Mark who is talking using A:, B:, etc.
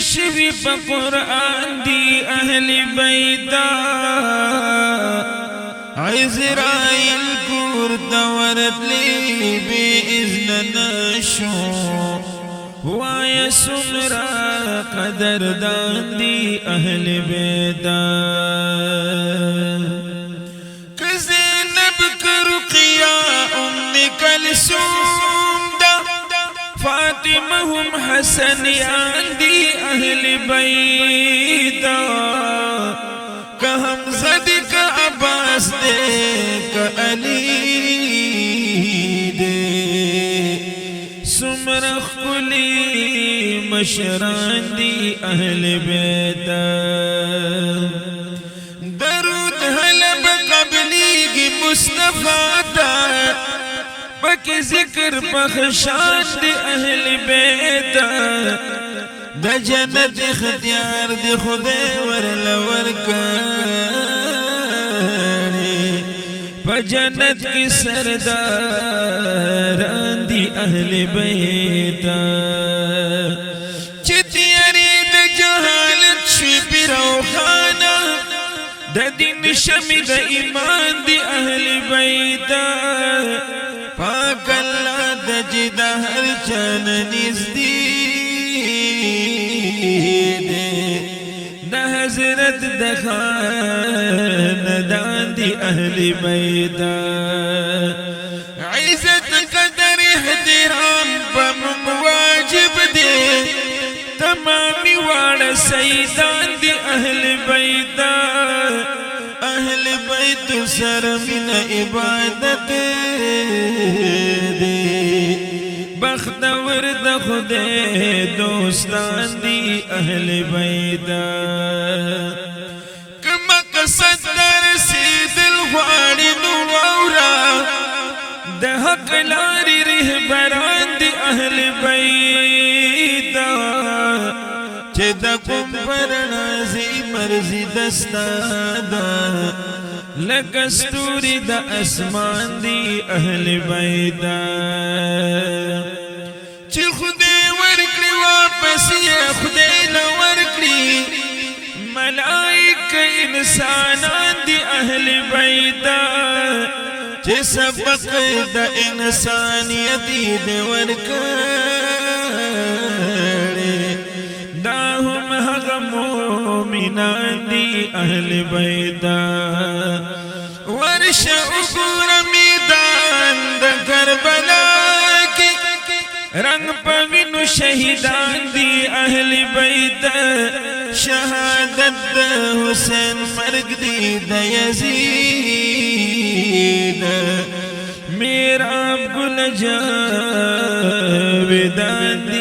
A: شوی پا قرآن دی اہل بیتا عزرائیل کور دورت لی بی اذن نشو وایا سمرا قدردان دی اہل بیتا کزینب کرقیا ام کلثوم دا فاطمہ ہم حسنیان دی اہل بیتا کہ حمزہ دی کہ عباس دے کہ علی دے سمرخ کلی مشران دی اہل بیتا درود حلب قبلی کی مصطفیٰ دا پک ذکر پخشان دی اہل بیتا دا جنت اختیار دی خدای ورلور کاری پا جنت کی سرداران دی اہل بیتا چتیاری دا جہالت شوی پیرو خانا دا دین شمی دا ایمان دی اہل بیتا پاک اللہ دا جدا ہر چان نزدی دا حضرت دا خاندان دی اہل بیتا عزت قدر احترام بم واجب دے تمامی واڑا سیدان دی اہل بیتا اہل بیت سر من عبادت دے بختور دا خدے دوستان دی اہل بیتا کما قصد در سید الغواری نوورا دا حق لاری رہبران دی اہل بیتا چه دا کم پر نازی مرزی دستادا لکستوری دا اسمان دی اہل بیتا چه خودے ورکلی واپس یا خودے لورکلی ملائک انسانان دی اہل بیتا چه سبق دا انسانیتی دی ورکلی دا هم حق مومنان دی اہل بیتا ورش اگور میدان دا کربلا کی رنگ پوینو شہیدان دی اہل بیتا شہادت دا حسین مرگ دی دا یزید میرا گل جاویدان دی